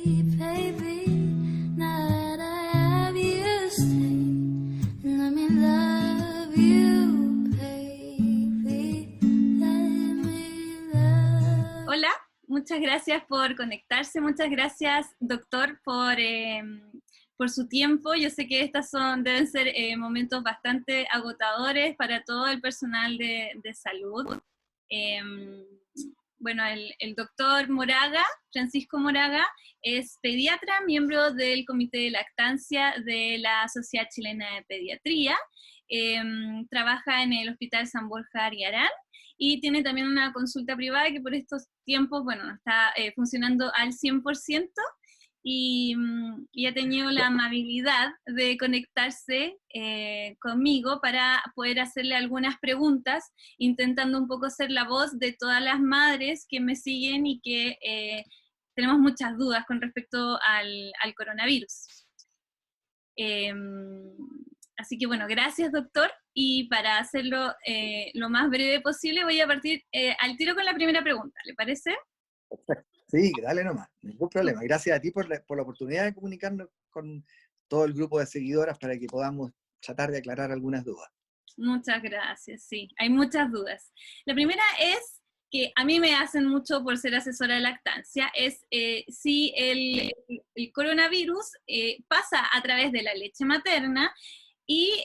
baby. Now that I have you, stay. Let me love you, baby. Let me love. Hola, muchas gracias por conectarse, muchas gracias, doctor, por su tiempo. Yo sé que deben ser momentos bastante agotadores para todo el personal de salud. Bueno, el doctor Moraga, Francisco Moraga, es pediatra, miembro del Comité de Lactancia de la Sociedad Chilena de Pediatría, trabaja en el Hospital San Borja Ariarán, y tiene también una consulta privada que por estos tiempos, bueno, no está funcionando al 100%, y ha tenido la amabilidad de conectarse conmigo para poder hacerle algunas preguntas, intentando un poco ser la voz de todas las madres que me siguen y que tenemos muchas dudas con respecto al coronavirus. Así que bueno, gracias doctor, y para hacerlo lo más breve posible voy a partir al tiro con la primera pregunta, ¿le parece? Perfecto. Sí, dale nomás, ningún problema. Gracias a ti por la oportunidad de comunicarnos con todo el grupo de seguidoras para que podamos tratar de aclarar algunas dudas. Muchas gracias, sí, hay muchas dudas. La primera es que a mí me hacen mucho por ser asesora de lactancia, es si el coronavirus pasa a través de la leche materna, y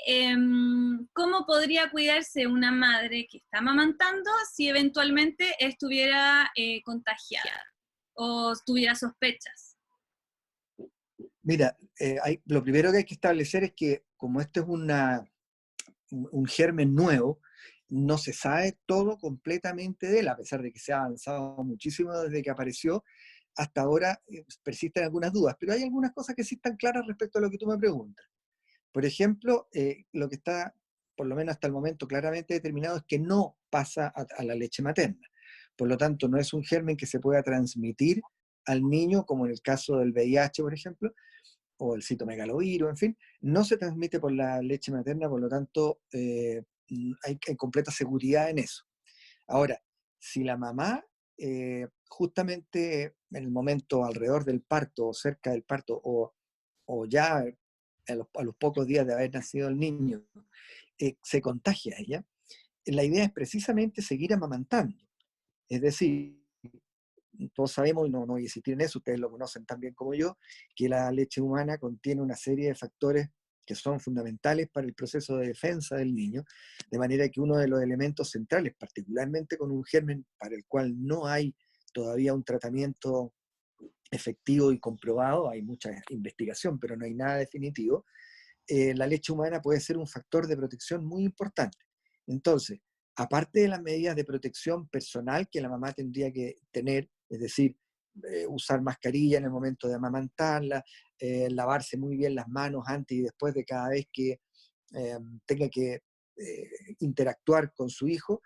cómo podría cuidarse una madre que está amamantando si eventualmente estuviera contagiada o tuviera sospechas. Mira, lo primero que hay que establecer es que como esto es un germen nuevo, no se sabe todo completamente de él, a pesar de que se ha avanzado muchísimo desde que apareció. Hasta ahora persisten algunas dudas, pero hay algunas cosas que sí están claras respecto a lo que tú me preguntas. Por ejemplo, lo que está, por lo menos hasta el momento, claramente determinado es que no pasa a la leche materna. Por lo tanto, no es un germen que se pueda transmitir al niño, como en el caso del VIH, por ejemplo, o el citomegalovirus, en fin, no se transmite por la leche materna, por lo tanto, hay completa seguridad en eso. Ahora, si la mamá, justamente en el momento alrededor del parto, o cerca del parto, o ya a los pocos días de haber nacido el niño, se contagia a ella, la idea es precisamente seguir amamantando. Es decir, todos sabemos, y no voy a insistir en eso, ustedes lo conocen tan bien como yo, que la leche humana contiene una serie de factores que son fundamentales para el proceso de defensa del niño, de manera que uno de los elementos centrales, particularmente con un germen para el cual no hay todavía un tratamiento efectivo y comprobado, hay mucha investigación, pero no hay nada definitivo, la leche humana puede ser un factor de protección muy importante. Entonces, aparte de las medidas de protección personal que la mamá tendría que tener, es decir, usar mascarilla en el momento de amamantarla, lavarse muy bien las manos antes y después de cada vez que tenga que interactuar con su hijo,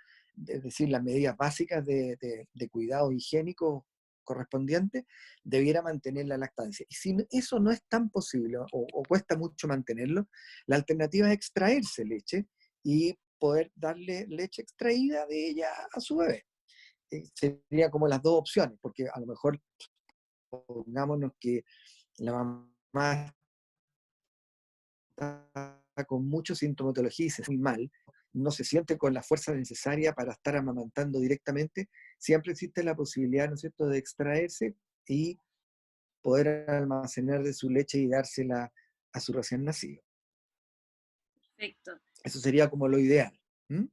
es decir, las medidas básicas de cuidado higiénico correspondiente, debiera mantener la lactancia. Y si eso no es tan posible o cuesta mucho mantenerlo, la alternativa es extraerse leche y poder darle leche extraída de ella a su bebé. Sería como las dos opciones, porque a lo mejor pongámonos que la mamá está con mucha sintomatología y se siente muy mal, no se siente con la fuerza necesaria para estar amamantando directamente, siempre existe la posibilidad, ¿no es cierto?, de extraerse y poder almacenar de su leche y dársela a su recién nacido. Perfecto. Eso sería como lo ideal. ¿Mm?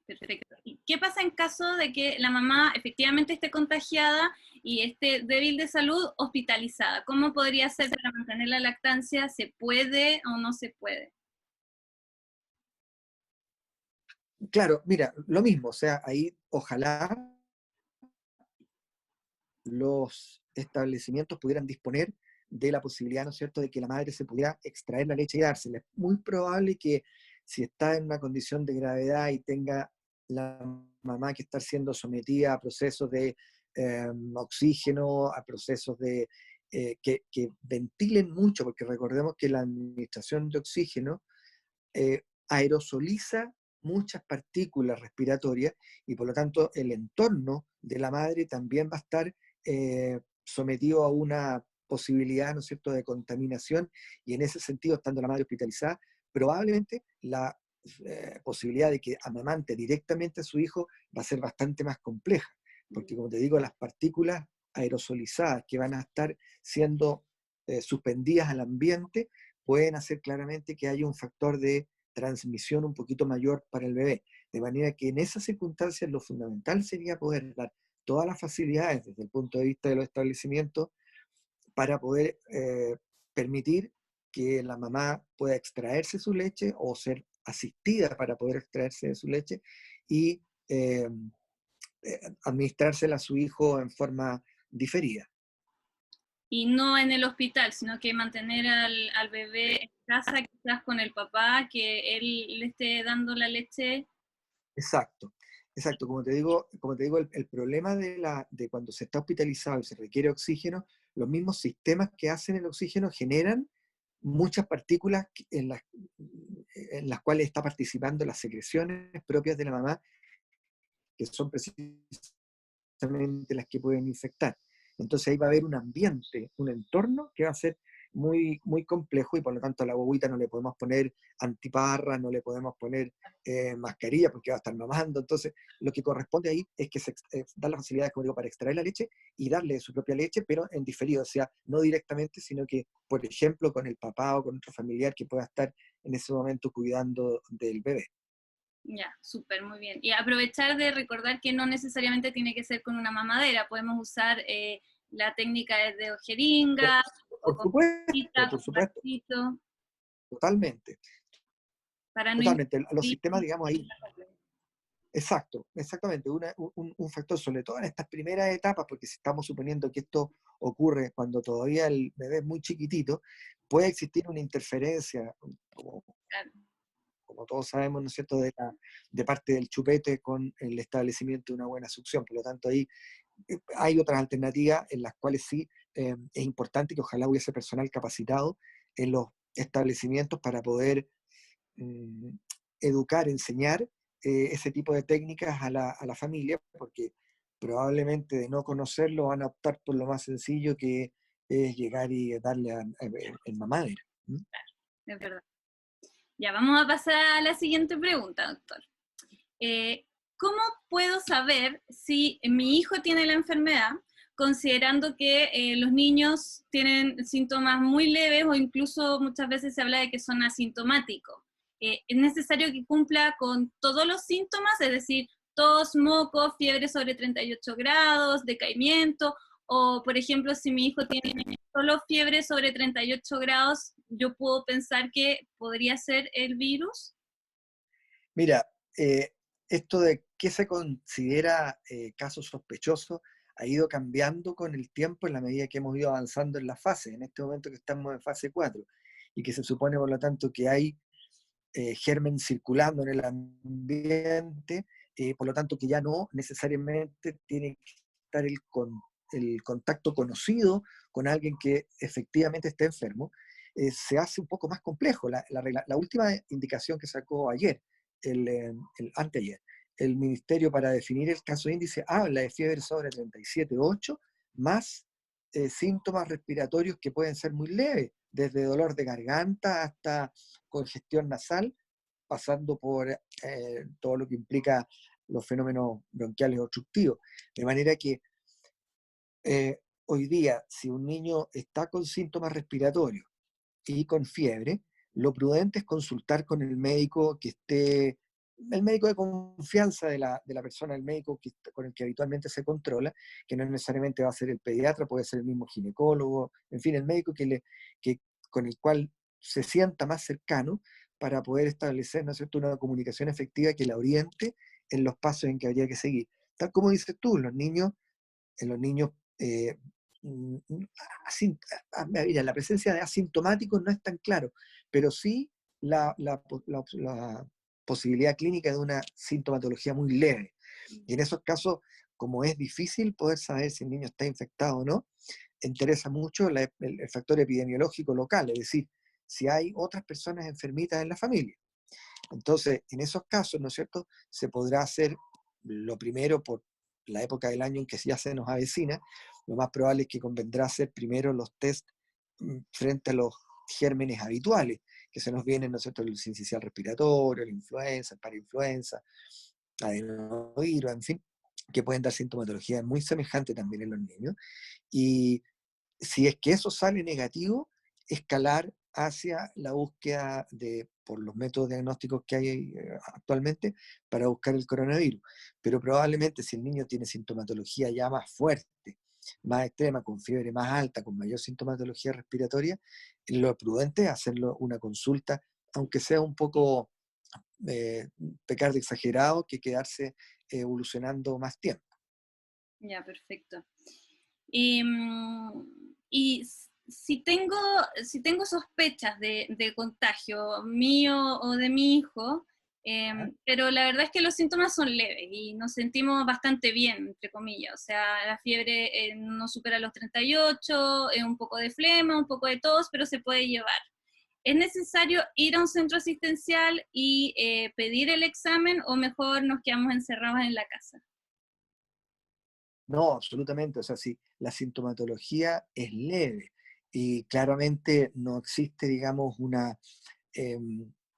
Perfecto. ¿Y qué pasa en caso de que la mamá efectivamente esté contagiada y esté débil de salud, hospitalizada? ¿Cómo podría ser para mantener la lactancia? ¿Se puede o no se puede? Claro, mira, lo mismo, o sea, ahí ojalá los establecimientos pudieran disponer de la posibilidad, ¿no es cierto?, de que la madre se pudiera extraer la leche y dársela. Es muy probable que si está en una condición de gravedad y tenga la mamá que estar siendo sometida a procesos de oxígeno, a procesos de que ventilen mucho, porque recordemos que la administración de oxígeno aerosoliza muchas partículas respiratorias y por lo tanto el entorno de la madre también va a estar sometido a una posibilidad, ¿no es cierto?, de contaminación, y en ese sentido, estando la madre hospitalizada, probablemente la posibilidad de que amamante directamente a su hijo va a ser bastante más compleja, porque como te digo, las partículas aerosolizadas que van a estar siendo suspendidas al ambiente pueden hacer claramente que haya un factor de transmisión un poquito mayor para el bebé. De manera que en esas circunstancias lo fundamental sería poder dar todas las facilidades desde el punto de vista de los establecimientos para poder permitir que la mamá pueda extraerse su leche o ser asistida para poder extraerse de su leche y administrársela a su hijo en forma diferida. Y no en el hospital, sino que mantener al bebé en casa, quizás con el papá, que él le esté dando la leche. Exacto, exacto. Como te digo el problema de cuando se está hospitalizado y se requiere oxígeno, los mismos sistemas que hacen el oxígeno generan muchas partículas en las cuales está participando las secreciones propias de la mamá, que son precisamente las que pueden infectar. Entonces ahí va a haber un ambiente, un entorno que va a ser muy, muy complejo, y por lo tanto a la bobita no le podemos poner antiparra, no le podemos poner mascarilla porque va a estar mamando. Entonces lo que corresponde ahí es que se dar las facilidades, como digo, para extraer la leche y darle su propia leche, pero en diferido, o sea, no directamente, sino que, por ejemplo, con el papá o con otro familiar que pueda estar en ese momento cuidando del bebé. Ya, súper, muy bien. Y aprovechar de recordar que no necesariamente tiene que ser con una mamadera, podemos usar la técnica de jeringa o Por con supuesto, bolsita, por con supuesto, vasito, totalmente, para no totalmente. Los introducir. sistemas, digamos, ahí. Exacto, exactamente. Un factor, sobre todo en estas primeras etapas, porque si estamos suponiendo que esto ocurre cuando todavía el bebé es muy chiquitito, puede existir una interferencia, como, Claro. como todos sabemos, ¿no es cierto?, de parte del chupete con el establecimiento de una buena succión. Por lo tanto, ahí hay otras alternativas en las cuales sí es importante que ojalá hubiese personal capacitado en los establecimientos para poder mm, educar, enseñar ese tipo de técnicas a la familia, porque probablemente de no conocerlo van a optar por lo más sencillo, que es llegar y darle en mamadera. ¿Mm? Es verdad. Ya, vamos a pasar a la siguiente pregunta, doctor. Eh, ¿Cómo puedo saber si mi hijo tiene la enfermedad, considerando que los niños tienen síntomas muy leves o incluso muchas veces se habla de que son asintomáticos? ¿Es necesario que cumpla con todos los síntomas, es decir, tos, moco, fiebre sobre 38 grados, decaimiento? O, por ejemplo, si mi hijo tiene solo fiebre sobre 38 grados, yo puedo pensar que podría ser el virus. Mira, esto de qué se considera caso sospechoso ha ido cambiando con el tiempo en la medida que hemos ido avanzando en la fase. En este momento que estamos en fase 4 y que se supone, por lo tanto, que hay germen circulando en el ambiente, por lo tanto que ya no necesariamente tiene que estar el contacto conocido con alguien que efectivamente esté enfermo, se hace un poco más complejo. La última indicación que sacó ayer, anteayer, el Ministerio, para definir el caso índice, habla de fiebre sobre 37,8 más síntomas respiratorios que pueden ser muy leves, desde dolor de garganta hasta congestión nasal, pasando por todo lo que implica los fenómenos bronquiales obstructivos. De manera que hoy día, si un niño está con síntomas respiratorios y con fiebre, lo prudente es consultar con el médico que esté, el médico de confianza de la persona, el médico con el que habitualmente se controla, que no necesariamente va a ser el pediatra, puede ser el mismo ginecólogo, en fin, el médico con el cual se sienta más cercano, para poder establecer, ¿no es cierto?, una comunicación efectiva que la oriente en los pasos en que habría que seguir. Tal como dices tú, en los niños mm, mm, mira, la presencia de asintomáticos no es tan claro, pero sí la posibilidad clínica de una sintomatología muy leve. Y en esos casos, como es difícil poder saber si el niño está infectado o no, interesa mucho el factor epidemiológico local, es decir, si hay otras personas enfermitas en la familia. Entonces, en esos casos, ¿no es cierto?, se podrá hacer lo primero por la época del año en que ya se nos avecina, lo más probable es que convendrá hacer primero los test frente a los gérmenes habituales, que se nos vienen, ¿no es cierto?, el sincicial respiratorio, la influenza, el parainfluenza, adenovirus, en fin, que pueden dar sintomatología muy semejante también en los niños. Y si es que eso sale negativo, escalar hacia la búsqueda por los métodos diagnósticos que hay actualmente para buscar el coronavirus. Pero probablemente si el niño tiene sintomatología ya más fuerte, más extrema, con fiebre más alta, con mayor sintomatología respiratoria, lo prudente es hacerlo una consulta, aunque sea un poco eh, pecar de exagerado, que quedarse evolucionando más tiempo. Ya, perfecto. Y si tengo sospechas de contagio mío o de mi hijo, ¿Ah? pero la verdad es que los síntomas son leves y nos sentimos bastante bien, entre comillas. O sea, la fiebre no supera los 38, un poco de flema, un poco de tos, pero se puede llevar. ¿Es necesario ir a un centro asistencial y pedir el examen o mejor nos quedamos encerrados en la casa? No, absolutamente. O sea, si la sintomatología es leve y claramente no existe, digamos, una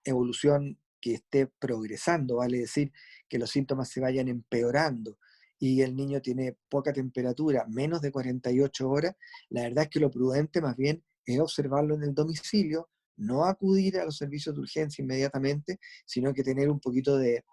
evolución que esté progresando, vale decir que los síntomas se vayan empeorando y el niño tiene poca temperatura, menos de 48 horas, la verdad es que lo prudente más bien es observarlo en el domicilio, no acudir a los servicios de urgencia inmediatamente, sino que tener un poquito de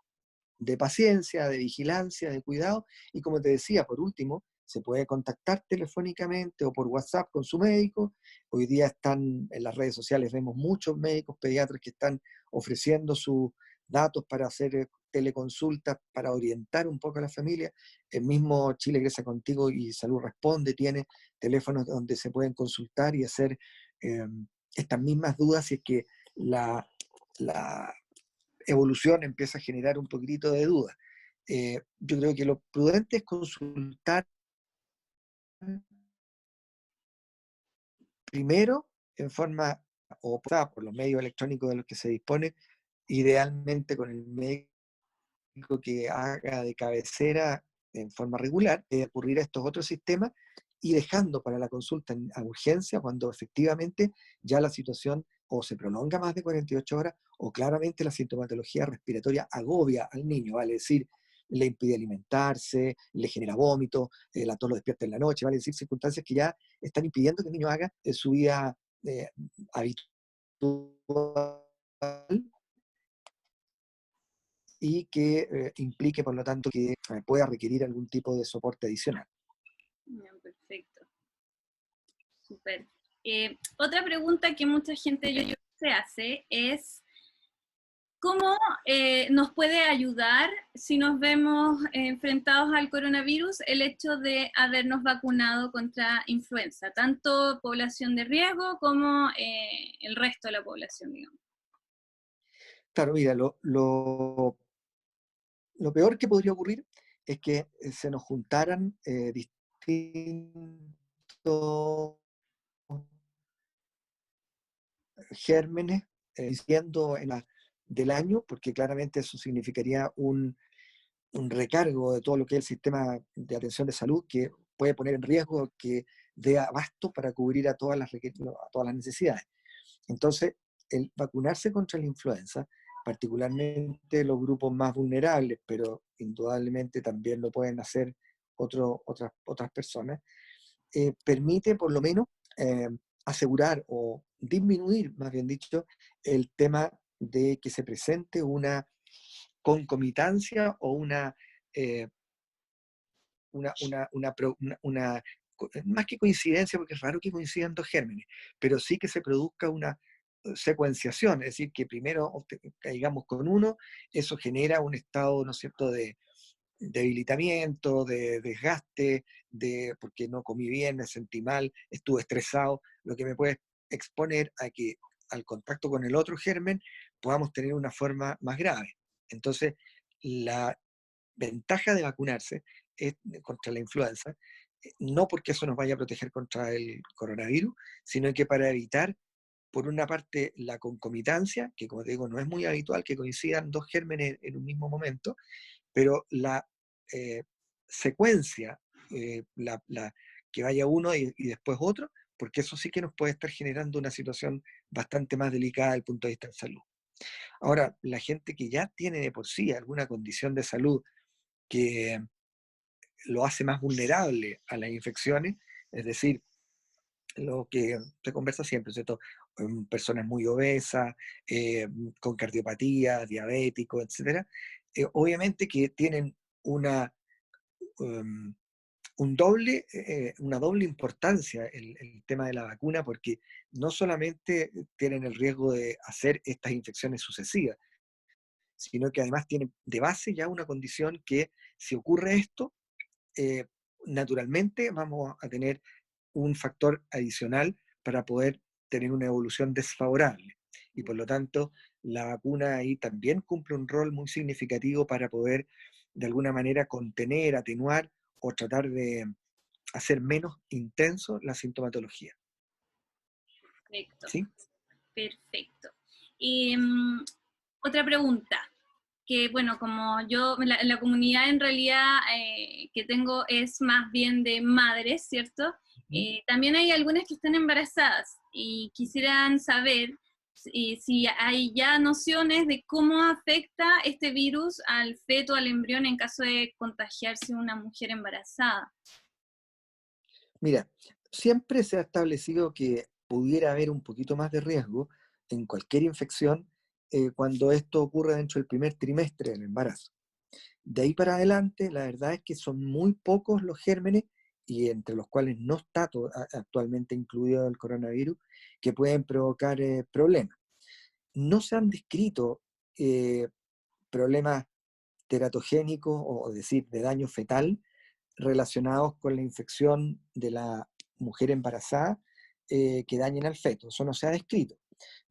paciencia, de vigilancia, de cuidado, y como te decía, por último, se puede contactar telefónicamente o por WhatsApp con su médico. Hoy día están en las redes sociales, vemos muchos médicos pediatras que están ofreciendo sus datos para hacer teleconsultas, para orientar un poco a la familia. El mismo Chile Grecia Contigo y Salud Responde tiene teléfonos donde se pueden consultar y hacer eh, estas mismas dudas si es que la evolución empieza a generar un poquitito de duda. Yo creo que lo prudente es consultar primero en forma o por los medios electrónicos de los que se dispone, idealmente con el médico que haga de cabecera en forma regular, recurrir a estos otros sistemas y dejando para la consulta a urgencia cuando efectivamente ya la situación o se prolonga más de 48 horas o claramente la sintomatología respiratoria agobia al niño, vale decir, le impide alimentarse, le genera vómito, la tos lo despierta en la noche, vale decir, circunstancias que ya están impidiendo que el niño haga su vida habitual y que implique, por lo tanto, que pueda requerir algún tipo de soporte adicional. Ya, perfecto. Súper. Otra pregunta que mucha gente yo se hace es, ¿cómo nos puede ayudar si nos vemos enfrentados al coronavirus el hecho de habernos vacunado contra influenza? Tanto población de riesgo como el resto de la población, digamos. Claro, mira, lo peor que podría ocurrir es que se nos juntaran distintos gérmenes siendo del año, porque claramente eso significaría un recargo de todo lo que es el sistema de atención de salud que puede poner en riesgo que dé abasto para cubrir a a todas las necesidades. Entonces, el vacunarse contra la influenza, particularmente los grupos más vulnerables, pero indudablemente también lo pueden hacer otras personas, permite por lo menos eh, asegurar o disminuir, más bien dicho, el tema de que se presente una concomitancia o eh, más que coincidencia, porque es raro que coincidan dos gérmenes, pero sí que se produzca una secuenciación, es decir, que primero caigamos con uno, eso genera un estado, ¿no es cierto?, de debilitamiento, de desgaste, porque no comí bien, me sentí mal, estuve estresado, lo que me puede exponer a que al contacto con el otro germen podamos tener una forma más grave. Entonces, la ventaja de vacunarse contra la influenza, no porque eso nos vaya a proteger contra el coronavirus, sino que para evitar, por una parte, la concomitancia, que como te digo, no es muy habitual que coincidan dos gérmenes en un mismo momento, pero la secuencia, que vaya uno y después otro, porque eso sí que nos puede estar generando una situación bastante más delicada desde el punto de vista de salud. Ahora, la gente que ya tiene de por sí alguna condición de salud que lo hace más vulnerable a las infecciones, es decir, lo que se conversa siempre, ¿cierto? Personas muy obesas, con cardiopatía, diabéticos, etcétera, obviamente que tienen una, um, una doble importancia el tema de la vacuna, porque no solamente tienen el riesgo de hacer estas infecciones sucesivas, sino que además tienen de base ya una condición que si ocurre esto, eh, naturalmente vamos a tener un factor adicional para poder tener una evolución desfavorable. Y por lo tanto, la vacuna ahí también cumple un rol muy significativo para poder, de alguna manera, contener, atenuar o tratar de hacer menos intenso la sintomatología. Perfecto, ¿Sí? perfecto. Y, otra pregunta, que bueno, como yo, la comunidad en realidad que tengo es más bien de madres, ¿cierto? También hay algunas que están embarazadas y quisieran saber si hay ya nociones de cómo afecta este virus al feto, al embrión, en caso de contagiarse una mujer embarazada. Mira, siempre se ha establecido que pudiera haber un poquito más de riesgo en cualquier infección cuando esto ocurre dentro del primer trimestre del embarazo. De ahí para adelante, la verdad es que son muy pocos los gérmenes, y entre los cuales no está actualmente incluido el coronavirus, que pueden provocar problemas. No se han descrito eh, problemas teratogénicos, o decir, de daño fetal, relacionados con la infección de la mujer embarazada que dañen al feto. Eso no se ha descrito.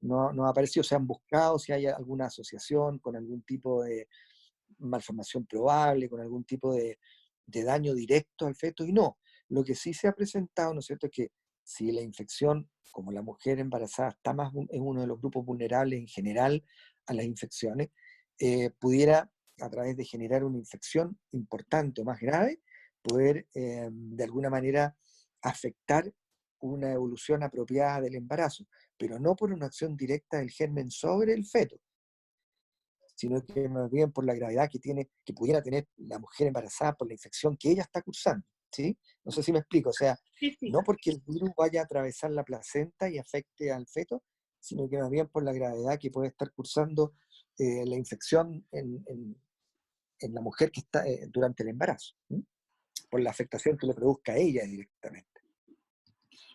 No ha aparecido, se han buscado si hay alguna asociación con algún tipo de malformación probable, con algún tipo de daño directo al feto, y no. Lo que sí se ha presentado, ¿no es cierto?, es que si la infección, como la mujer embarazada está más en uno de los grupos vulnerables en general a las infecciones, pudiera, a través de generar una infección importante o más grave, poder de alguna manera afectar una evolución apropiada del embarazo, pero no por una acción directa del germen sobre el feto, sino que más bien por la gravedad que tiene, que pudiera tener la mujer embarazada por la infección que ella está cursando, ¿sí? No sé si me explico, o sea, Sí, sí. no porque el virus vaya a atravesar la placenta y afecte al feto, sino que más bien por la gravedad que puede estar cursando la infección en la mujer que está durante el embarazo, ¿sí? Por la afectación que le produzca a ella directamente.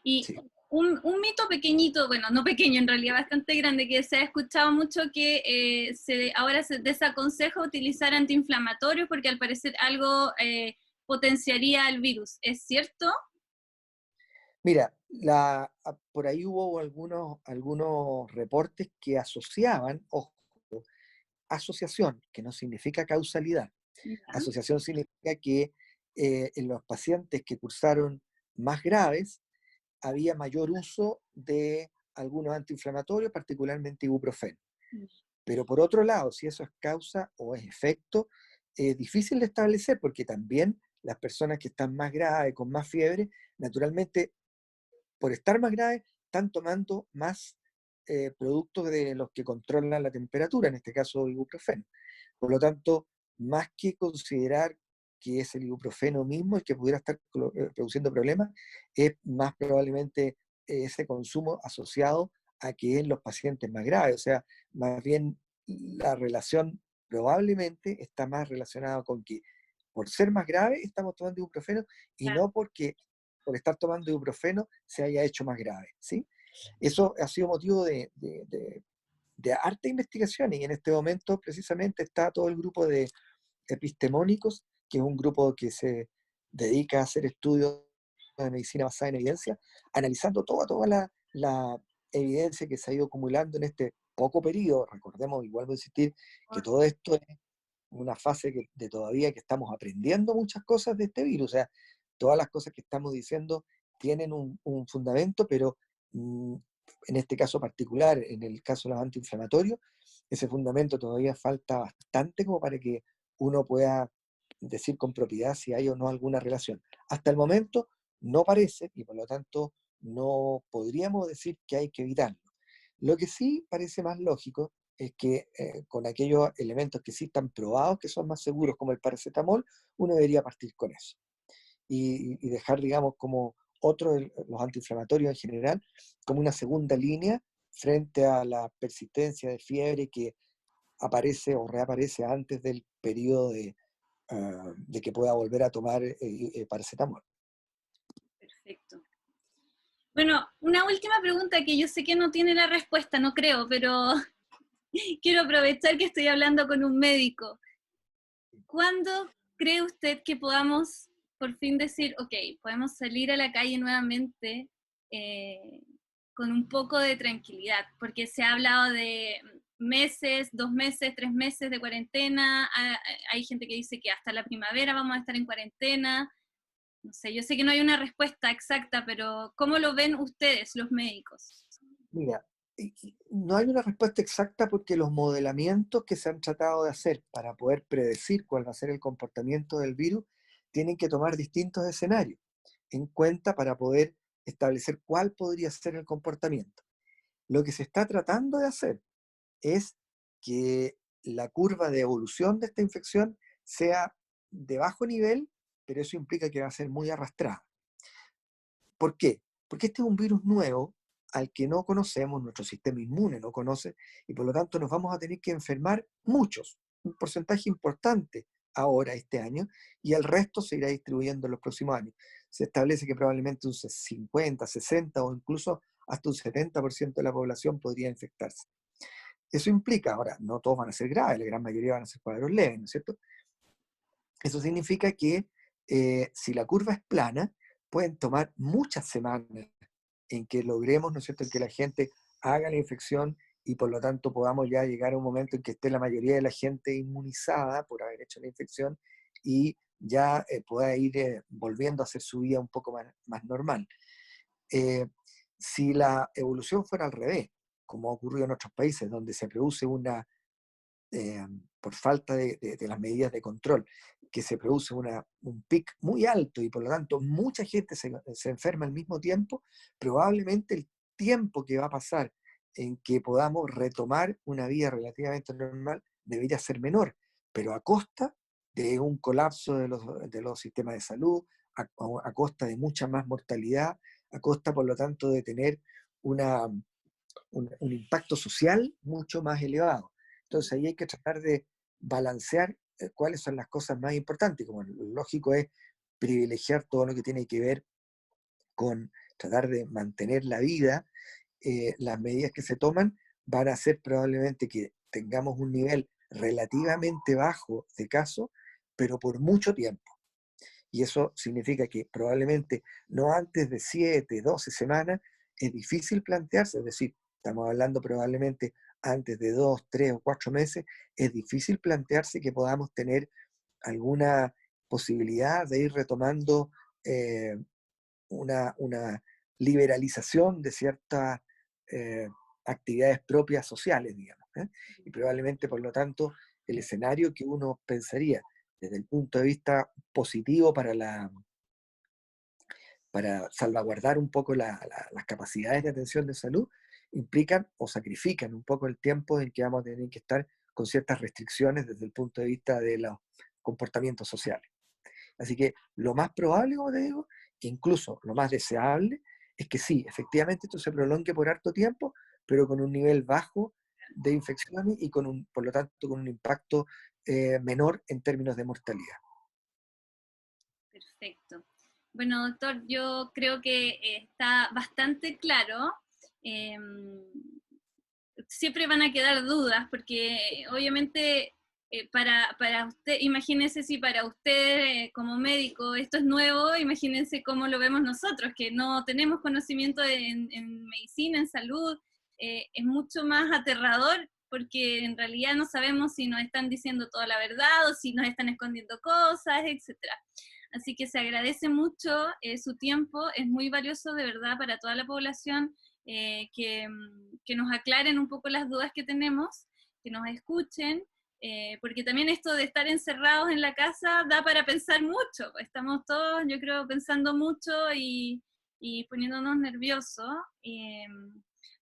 Y Sí. un mito pequeñito, bueno, no pequeño, en realidad bastante grande, que se ha escuchado mucho que ahora se desaconseja utilizar antiinflamatorios porque al parecer algo potenciaría el virus. ¿Es cierto? Mira, por ahí hubo algunos reportes que asociaban, ojo, asociación, que no significa causalidad. Ya. Asociación significa que en los pacientes que cursaron más graves había mayor uso de algunos antiinflamatorios, particularmente ibuprofeno. Pero por otro lado, si eso es causa o es efecto, es difícil de establecer, porque también las personas que están más graves, con más fiebre, naturalmente, por estar más graves, están tomando más productos de los que controlan la temperatura, en este caso ibuprofeno. Por lo tanto, más que considerar que es el ibuprofeno mismo el que pudiera estar produciendo problemas, es más probablemente ese consumo asociado a que en los pacientes más graves. O sea, más bien la relación probablemente está más relacionada con que por ser más grave estamos tomando ibuprofeno, y Claro. no porque por estar tomando ibuprofeno se haya hecho más grave, ¿sí? Eso ha sido motivo de harta investigación, y en este momento precisamente está todo el grupo de epistemónicos, que es un grupo que se dedica a hacer estudios de medicina basada en evidencia, analizando toda la evidencia que se ha ido acumulando en este poco periodo. Recordemos, igual voy a insistir, que todo esto es una fase de todavía que estamos aprendiendo muchas cosas de este virus. O sea, todas las cosas que estamos diciendo tienen un fundamento, pero mm, en este caso particular, en el caso de los antiinflamatorios, ese fundamento todavía falta bastante como para que uno pueda decir con propiedad si hay o no alguna relación. Hasta el momento no parece, y por lo tanto no podríamos decir que hay que evitarlo. Lo que sí parece más lógico es que con aquellos elementos que sí están probados, que son más seguros, como el paracetamol, uno debería partir con eso. Y dejar, digamos, como los antiinflamatorios en general, como una segunda línea frente a la persistencia de fiebre que aparece o reaparece antes del periodo de que pueda volver a tomar paracetamol. Perfecto. Bueno, una última pregunta que yo sé que no tiene la respuesta, no creo, pero quiero aprovechar que estoy hablando con un médico. ¿Cuándo cree usted que podamos por fin decir, ok, podemos salir a la calle nuevamente eh, con un poco de tranquilidad? Porque se ha hablado de meses, 2 meses, 3 meses de cuarentena, hay gente que dice que hasta la primavera vamos a estar en cuarentena. No sé, yo sé que no hay una respuesta exacta, pero ¿cómo lo ven ustedes, los médicos? Mira, no hay una respuesta exacta porque los modelamientos que se han tratado de hacer para poder predecir cuál va a ser el comportamiento del virus tienen que tomar distintos escenarios en cuenta para poder establecer cuál podría ser el comportamiento. Lo que se está tratando de hacer es que la curva de evolución de esta infección sea de bajo nivel, pero eso implica que va a ser muy arrastrada. ¿Por qué? Porque este es un virus nuevo al que no conocemos, nuestro sistema inmune no conoce, y por lo tanto nos vamos a tener que enfermar muchos, un porcentaje importante ahora este año, y el resto se irá distribuyendo en los próximos años. Se establece que probablemente un 50, 60 o incluso hasta un 70% de la población podría infectarse. Eso implica, ahora, no todos van a ser graves, la gran mayoría van a ser cuadros leves, ¿no es cierto? Eso significa que si la curva es plana, pueden tomar muchas semanas en que logremos, ¿no es cierto?, en que la gente haga la infección y por lo tanto podamos ya llegar a un momento en que esté la mayoría de la gente inmunizada por haber hecho la infección y ya pueda ir volviendo a hacer su vida un poco más normal. Eh, si la evolución fuera al revés, como ha ocurrido en otros países, donde se produce por falta de las medidas de control, que se produce un pic muy alto y por lo tanto mucha gente se enferma al mismo tiempo, probablemente el tiempo que va a pasar en que podamos retomar una vida relativamente normal debería ser menor, pero a costa de un colapso de los sistemas de salud, a costa de mucha más mortalidad, a costa por lo tanto de tener un impacto social mucho más elevado. Entonces ahí hay que tratar de balancear cuáles son las cosas más importantes. Como lo lógico es privilegiar todo lo que tiene que ver con tratar de mantener la vida, las medidas que se toman van a hacer probablemente que tengamos un nivel relativamente bajo de casos, pero por mucho tiempo. Y eso significa que probablemente no antes de 7, 12 semanas es difícil plantearse, es decir, estamos hablando probablemente antes de 2, 3 o 4 meses, es difícil plantearse que podamos tener alguna posibilidad de ir retomando eh, una liberalización de ciertas eh, actividades propias sociales, digamos. Y probablemente, por lo tanto, el escenario que uno pensaría desde el punto de vista positivo para salvaguardar un poco las capacidades de atención de salud, implican o sacrifican un poco el tiempo en que vamos a tener que estar con ciertas restricciones desde el punto de vista de los comportamientos sociales. Así que lo más probable, como te digo, incluso lo más deseable, es que sí, efectivamente esto se prolongue por harto tiempo, pero con un nivel bajo de infecciones y por lo tanto con un impacto menor en términos de mortalidad. Perfecto. Bueno, doctor, yo creo que está bastante claro. Siempre van a quedar dudas, porque obviamente para usted, imagínense si para usted como médico esto es nuevo, imagínense cómo lo vemos nosotros, que no tenemos conocimiento en medicina, en salud, es mucho más aterrador porque en realidad no sabemos si nos están diciendo toda la verdad o si nos están escondiendo cosas, etcétera. Así que se agradece mucho su tiempo, es muy valioso de verdad para toda la población que nos aclaren un poco las dudas que tenemos, que nos escuchen. porque también esto de estar encerrados en la casa da para pensar mucho, estamos todos, yo creo, pensando mucho y poniéndonos nerviosos.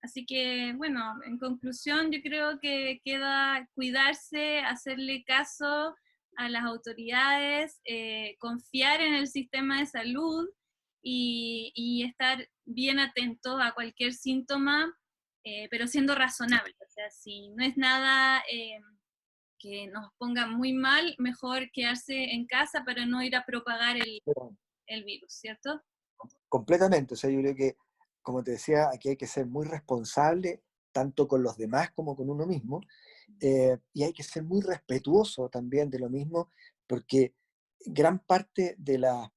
Así que, bueno, en conclusión, yo creo que queda cuidarse, hacerle caso a las autoridades, confiar en el sistema de salud y estar bien atentos a cualquier síntoma, pero siendo razonable. O sea, si no es nada que nos ponga muy mal, mejor quedarse en casa para no ir a propagar el virus, ¿cierto? Completamente, o sea, yo creo que, como te decía, aquí hay que ser muy responsable, tanto con los demás como con uno mismo, y hay que ser muy respetuoso también de lo mismo, porque gran parte de las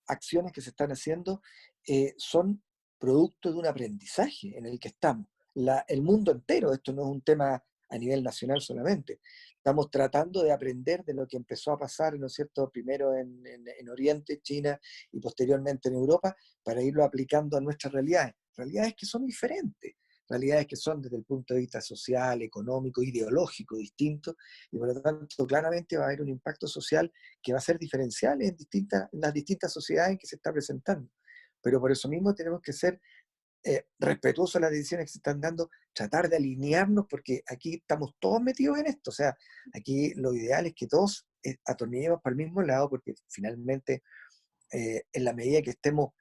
acciones que se están haciendo son producto de un aprendizaje en el que estamos. El mundo entero, esto no es un tema a nivel nacional solamente. Estamos tratando de aprender de lo que empezó a pasar, ¿no es cierto?, primero en Oriente, China, y posteriormente en Europa, para irlo aplicando a nuestras realidades que son diferentes, realidades que son desde el punto de vista social, económico, ideológico distintos, y por lo tanto claramente va a haber un impacto social que va a ser diferencial en las distintas sociedades en que se está presentando. Pero por eso mismo tenemos que ser respetuosos de las decisiones que se están dando, tratar de alinearnos, porque aquí estamos todos metidos en esto. O sea, aquí lo ideal es que todos atornillemos para el mismo lado, porque finalmente, en la medida que estemos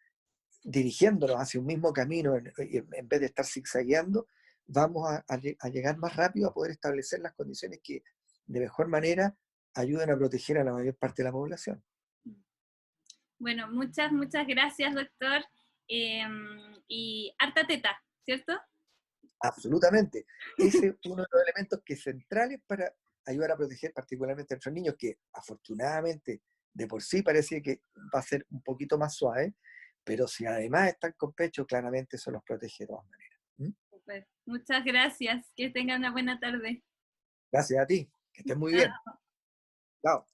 dirigiéndonos hacia un mismo camino, en vez de estar zigzagueando, vamos a llegar más rápido a poder establecer las condiciones que de mejor manera ayuden a proteger a la mayor parte de la población. Bueno, muchas gracias, doctor. Y harta teta, ¿cierto? Absolutamente. Ese es uno de los elementos que centrales para ayudar a proteger particularmente a nuestros niños, que afortunadamente de por sí parece que va a ser un poquito más suave, pero si además están con pecho, claramente eso los protege de todas maneras. Super. Muchas gracias. Que tengan una buena tarde. Gracias a ti. Que estés muy bien. Chao.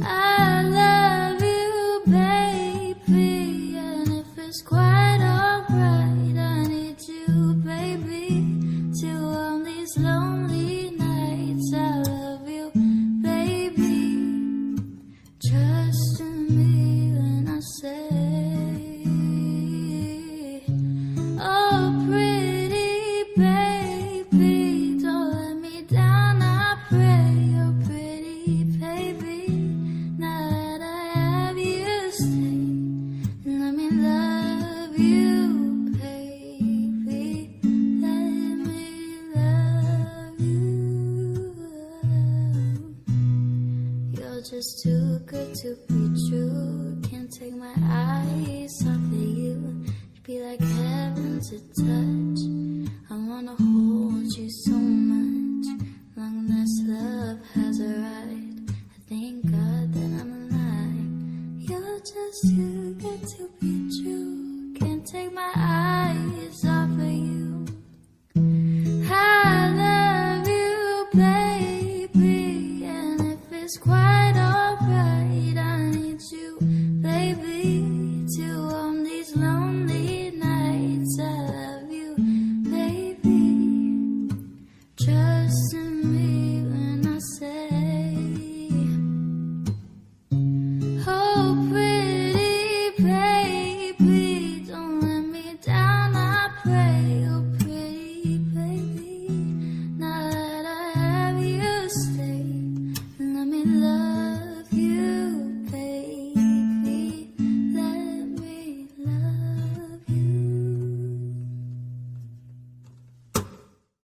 I love you, baby, and if it's quite alright, I need you, baby, to on these lonely nights. I love you, baby, trust in me when I say, oh, pretty baby, don't let me down, I pray, oh, pretty baby. Now that I have you, stay. Let me love you, baby. Let me love you. You're just too good to be true. Can't take my eyes off of you. You'd be like heaven to touch. I wanna hold you so much. Long as love has arrived, I thank God that I'm alive. You're just too good to be true. Can't take my